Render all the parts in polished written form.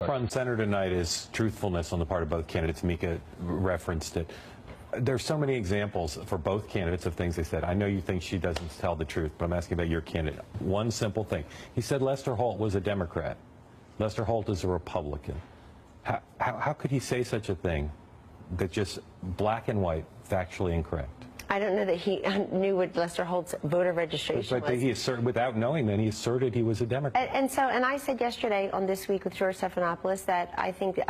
Front and center tonight is truthfulness on the part of both candidates. Mika referenced it. There's so many examples for both candidates of things they said. I know you think she doesn't tell the truth, but I'm asking about your candidate. One simple thing. He said Lester Holt was a Democrat. Lester Holt is a Republican. How could he say such a thing that's just black and white, factually incorrect? I don't know that he knew what Lester Holt's voter registration was. But he asserted, without knowing that, he asserted he was a Democrat. And I said yesterday on This Week with George Stephanopoulos that I think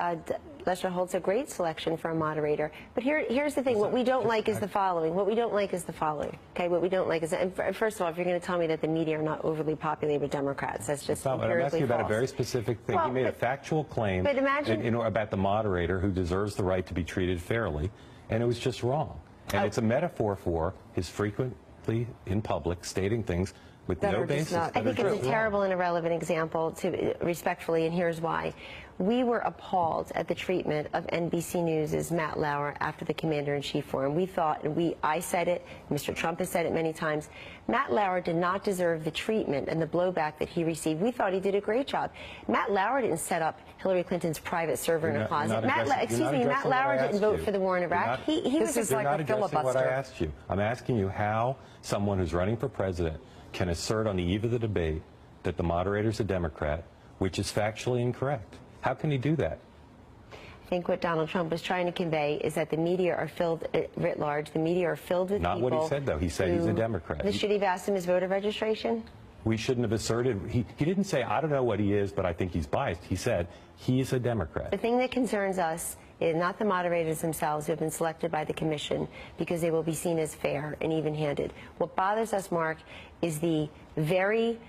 Lester Holt's a great selection for a moderator. But here's the thing. What we don't like is the following. What we don't like is the following. Okay? What we don't like is, and first of all, if you're going to tell me that the media are not overly populated with Democrats, that's just empirically false. I'm asking you about a very specific thing. Well, he made a factual claim about the moderator who deserves the right to be treated fairly, and it was just wrong. And it's a metaphor for his frequently in public stating things with no basis. I think it's a terrible and irrelevant example, respectfully, and here's why. We were appalled at the treatment of NBC News' Matt Lauer after the Commander-in-Chief forum. We thought, and I said it, Mr. Trump has said it many times, Matt Lauer did not deserve the treatment and the blowback that he received. We thought he did a great job. Matt Lauer didn't set up Hillary Clinton's private server in a closet. Matt Lauer didn't vote for the war in Iraq. He was just like a filibuster. What I asked you. I'm asking you how someone who's running for president can assert on the eve of the debate that the moderator's a Democrat, which is factually incorrect. How can he do that? I think what Donald Trump was trying to convey is that the media are filled, writ large, the media are filled with people. Not what he said, though. He said he's a Democrat. Should he have asked him his voter registration? We shouldn't have asserted. He didn't say, I don't know what he is, but I think he's biased. He said he's a Democrat. The thing that concerns us is not the moderators themselves who have been selected by the commission because they will be seen as fair and even-handed. What bothers us, Mark, is the very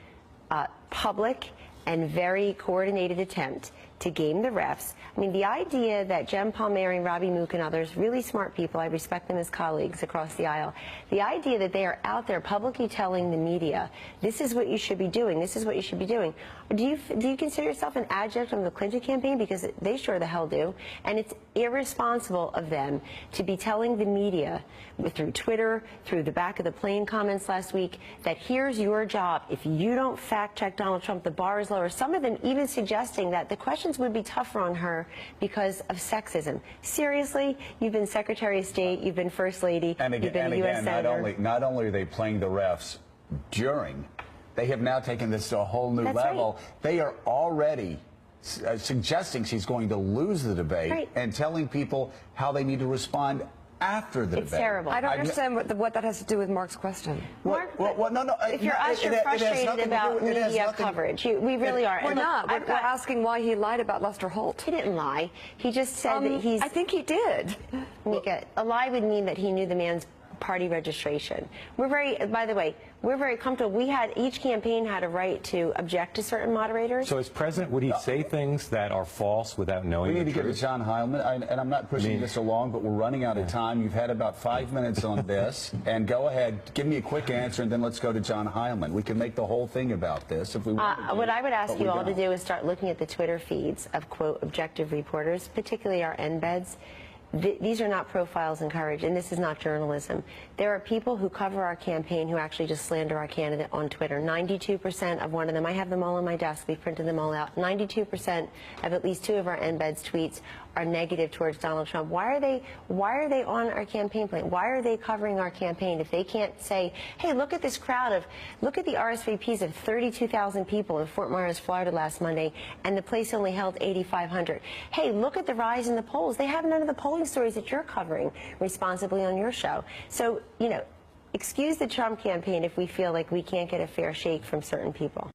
public and very coordinated attempt to game the refs. I mean, the idea that Jem Palmieri, Robbie Mook, and others, really smart people, I respect them as colleagues across the aisle, the idea that they are out there publicly telling the media, this is what you should be doing, this is what you should be doing. Do you consider yourself an adjunct of the Clinton campaign? Because they sure the hell do. And it's irresponsible of them to be telling the media, through Twitter, through the back of the plane comments last week, that here's your job. If you don't fact-check Donald Trump, the bar is lower. Some of them even suggesting that the questions would be tougher on her because of sexism. Seriously? You've been Secretary of State, you've been First Lady, you've been a U.S. Senator. Not only are they playing the refs during, they have now taken this to a whole new level. Right. They are already suggesting she's going to lose the debate and telling people how they need to respond after the debate. It's terrible. I don't understand what that has to do with Mark's question. Mark, if you're us, you're frustrated about media coverage. We really are. We're not. We're asking why he lied about Lester Holt. He didn't lie. He just said that he's... I think he did. Mika, a lie would mean that he knew the man's party registration. By the way, we're very comfortable. Each campaign had a right to object to certain moderators. So as president, would he say things that are false without knowing the truth? We need to get to John Heilman, and I'm not pushing this along, but we're running out of time. You've had about 5 minutes on this, and go ahead, give me a quick answer, and then let's go to John Heilman. We can make the whole thing about this if we want to. What I would ask you all to do is start looking at the Twitter feeds of, quote, objective reporters, particularly our embeds. These are not profiles in courage, and this is not journalism. There are people who cover our campaign who actually just slander our candidate on Twitter. 92% of one of them, I have them all on my desk, we printed them all out. 92% of at least 2 of our embeds tweets are negative towards Donald Trump. Why are they on our campaign plan? Why are they covering our campaign if they can't say, hey, look at this crowd look at the RSVPs of 32,000 people in Fort Myers, Florida last Monday, and the place only held 8,500. Hey, look at the rise in the polls. They have none of the polling stories that you're covering responsibly on your show. So, excuse the Trump campaign if we feel like we can't get a fair shake from certain people.